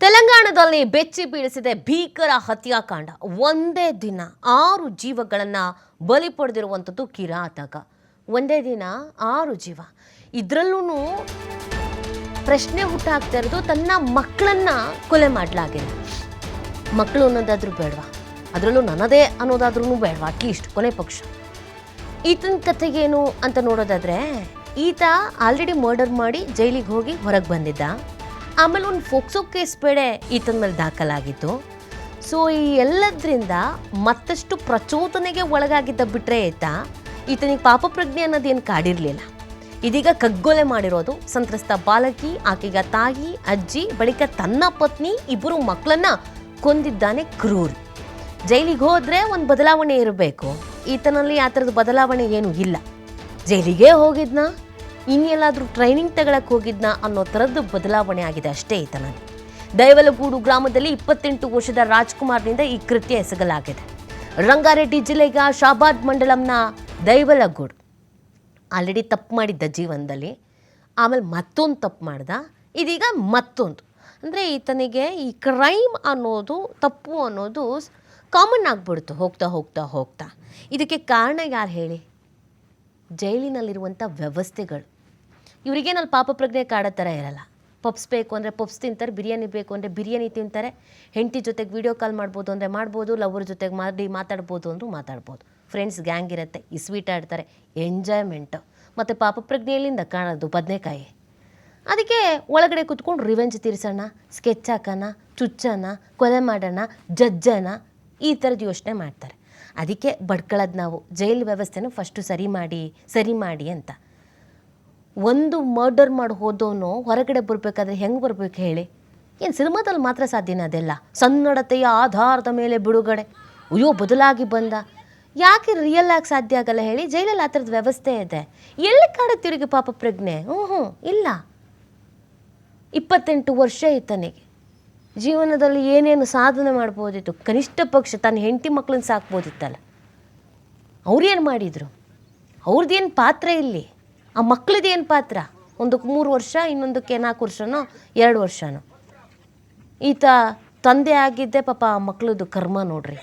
ತೆಲಂಗಾಣದಲ್ಲಿ ಬೆಚ್ಚಿ ಬೀಳಿಸಿದೆ ಭೀಕರ ಹತ್ಯಾಕಾಂಡ. ಒಂದೇ ದಿನ 6 ಜೀವಗಳನ್ನು ಬಲಿ ಪಡೆದಿರುವಂಥದ್ದು ಕಿರಾತಕ. ಒಂದೇ ದಿನ 6 ಜೀವ. ಇದರಲ್ಲೂ ಪ್ರಶ್ನೆ ಹುಟ್ಟಾಗ್ತಾ ಇರೋದು, ತನ್ನ ಮಕ್ಕಳನ್ನ ಕೊಲೆ ಮಾಡಲಾಗಿದೆ. ಮಕ್ಕಳು ಅನ್ನೋದಾದ್ರೂ ಬೇಡವಾ, ಅದರಲ್ಲೂ ನನ್ನದೇ ಅನ್ನೋದಾದ್ರೂ ಬೇಡವಾ, ಅಟ್ಲೀಸ್ಟ್ ಕೊನೆ ಪಕ್ಷ. ಈತನ ಕಥೆಗೇನು ಅಂತ ನೋಡೋದಾದ್ರೆ, ಈತ ಆಲ್ರೆಡಿ ಮರ್ಡರ್ ಮಾಡಿ ಜೈಲಿಗೆ ಹೋಗಿ ಹೊರಗೆ ಬಂದಿದ್ದ. ಆಮೇಲೆ ಒಂದು ಫೋಕ್ಸೋ ಕೇಸ್ ಬೇರೆ ಈತನ ಮೇಲೆ ದಾಖಲಾಗಿತ್ತು. ಸೊ ಈ ಎಲ್ಲದರಿಂದ ಮತ್ತಷ್ಟು ಪ್ರಚೋದನೆಗೆ ಒಳಗಾಗಿದ್ದ ಬಿಟ್ಟರೆ ಈತನಿಗೆ ಪಾಪ ಪ್ರಜ್ಞೆ ಅನ್ನೋದೇನು ಕಾಡಿರಲಿಲ್ಲ. ಇದೀಗ ಕಗ್ಗೊಲೆ ಮಾಡಿರೋದು ಸಂತ್ರಸ್ತ ಬಾಲಕಿ, ಆಕೆಗ ತಾಯಿ, ಅಜ್ಜಿ, ಬಳಿಕ ತನ್ನ ಪತ್ನಿ, ಇಬ್ಬರು ಮಕ್ಕಳನ್ನ ಕೊಂದಿದ್ದಾನೆ ಕ್ರೂರಿ. ಜೈಲಿಗೆ ಹೋದರೆ ಒಂದು ಬದಲಾವಣೆ ಇರಬೇಕು. ಈತನಲ್ಲಿ ಆ ಥರದ ಬದಲಾವಣೆ ಏನೂ ಇಲ್ಲ. ಜೈಲಿಗೆ ಹೋಗಿದ್ನ, ಇನ್ನೆಲ್ಲಾದರೂ ಟ್ರೈನಿಂಗ್ ತಗೊಳಕ್ಕೆ ಹೋಗಿದ್ನ ಅನ್ನೋ ಥರದ್ದು ಬದಲಾವಣೆ ಆಗಿದೆ ಅಷ್ಟೇ ಈತನಲ್ಲಿ. ದೈವಲಗೂಡು ಗ್ರಾಮದಲ್ಲಿ 28 ವರ್ಷದ ರಾಜ್ಕುಮಾರ್ನಿಂದ ಈ ಕೃತ್ಯ ಎಸಗಲಾಗಿದೆ. ರಂಗಾರೆಡ್ಡಿ ಜಿಲ್ಲೆಗ ಶಾಬಾದ್ ಮಂಡಲಂನ ದೈವಲಗೂಡು ಆಲ್ರೆಡಿ ತಪ್ಪು ಮಾಡಿದ್ದ ಜೀವನದಲ್ಲಿ, ಆಮೇಲೆ ಮತ್ತೊಂದು ತಪ್ಪು ಮಾಡ್ದ, ಇದೀಗ ಮತ್ತೊಂದು. ಅಂದರೆ ಈತನಿಗೆ ಈ ಕ್ರೈಮ್ ಅನ್ನೋದು, ತಪ್ಪು ಅನ್ನೋದು ಕಾಮನ್ ಆಗಿಬಿಡ್ತು ಹೋಗ್ತಾ ಹೋಗ್ತಾ ಹೋಗ್ತಾ. ಇದಕ್ಕೆ ಕಾರಣ ಯಾರು ಹೇಳಿ? ಜೈಲಿನಲ್ಲಿರುವಂಥ ವ್ಯವಸ್ಥೆಗಳು. ಇವರಿಗೇನಲ್ಲಿ ಪಾಪ ಪ್ರಜ್ಞೆ ಕಾಡೋ ಥರ ಇರಲ್ಲ. ಪಪ್ಸ್ ಬೇಕು ಅಂದರೆ ಪಪ್ಸ್ ತಿಂತಾರೆ, ಬಿರಿಯಾನಿ ಬೇಕು ಅಂದರೆ ಬಿರಿಯಾನಿ ತಿಂತಾರೆ, ಹೆಂಡತಿ ಜೊತೆಗೆ ವೀಡಿಯೋ ಕಾಲ್ ಮಾಡ್ಬೋದು ಅಂದರೆ ಮಾಡ್ಬೋದು, ಲವರ್ ಜೊತೆಗೆ ಮಾತಾಡ್ಬೋದು ಅಂದರೂ ಮಾತಾಡ್ಬೋದು, ಫ್ರೆಂಡ್ಸ್ ಗ್ಯಾಂಗ್ ಇರುತ್ತೆ, ಈ ಸ್ವೀಟ್ ಆಡ್ತಾರೆ, ಎಂಜಾಯ್ಮೆಂಟು. ಮತ್ತು ಪಾಪ ಪ್ರಜ್ಞೆಯಲ್ಲಿಂದ ಕಾಣೋದು ಬದನೆಕಾಯಿ. ಅದಕ್ಕೆ ಒಳಗಡೆ ಕೂತ್ಕೊಂಡು ರಿವೆಂಜ್ ತೀರಿಸೋಣ, ಸ್ಕೆಚ್ ಹಾಕೋಣ, ಚುಚ್ಚೋಣ, ಕೊಲೆ ಮಾಡೋಣ, ಜಜ್ಜೋಣ, ಈ ಥರದ್ದು ಯೋಚನೆ ಮಾಡ್ತಾರೆ. ಅದಕ್ಕೆ ಬಡ್ಕೊಳ್ಳೋದು ನಾವು ಜೈಲ್ ವ್ಯವಸ್ಥೆನೂ ಫಸ್ಟು ಸರಿ ಮಾಡಿ ಅಂತ. ಒಂದು ಮರ್ಡರ್ ಮಾಡಿ ಹೋದವನು ಹೊರಗಡೆ ಬರಬೇಕಾದ್ರೆ ಹೆಂಗೆ ಬರಬೇಕು ಹೇಳಿ? ಏನು ಸಿನಿಮಾದಲ್ಲಿ ಮಾತ್ರ ಸಾಧ್ಯನ ಅದೆಲ್ಲ? ಸನ್ನಡತೆಯ ಆಧಾರದ ಮೇಲೆ ಬಿಡುಗಡೆ, ಅಯ್ಯೋ ಬದಲಾಗಿ ಬಂದ, ಯಾಕೆ ರಿಯಲ್ ಆಗಿ ಸಾಧ್ಯ ಆಗಲ್ಲ ಹೇಳಿ? ಜೈಲಲ್ಲಿ ಆ ಥರದ ವ್ಯವಸ್ಥೆ ಇದೆ. ಎಲ್ಲಿ ಕಾಡುತ್ತೆ ಇವರಿಗೆ ಪಾಪ ಪ್ರಜ್ಞೆ? ಇಲ್ಲ. 28 ವರ್ಷ ಈತನಿಗೆ ಜೀವನದಲ್ಲಿ ಏನೇನು ಸಾಧನೆ ಮಾಡ್ಬೋದಿತ್ತು. ಕನಿಷ್ಠ ಪಕ್ಷ ತನ್ನ ಹೆಂಡತಿ ಮಕ್ಕಳನ್ನ ಸಾಕ್ಬೋದಿತ್ತಲ್ಲ. ಅವ್ರೇನು ಮಾಡಿದರು? ಅವ್ರದ್ದೇನು ಪಾತ್ರ ಇಲ್ಲಿ? ಆ ಮಕ್ಕಳದ್ದೇನು ಪಾತ್ರ? ಒಂದಕ್ಕೆ 3 ವರ್ಷ, ಇನ್ನೊಂದಕ್ಕೆ 4 ವರ್ಷನೋ 2 ವರ್ಷನೋ. ಈತ ತಂದೆ ಆಗಿದ್ದೆ ಪಾಪ ಆ ಮಕ್ಕಳದ್ದು ಕರ್ಮ ನೋಡ್ರಿ.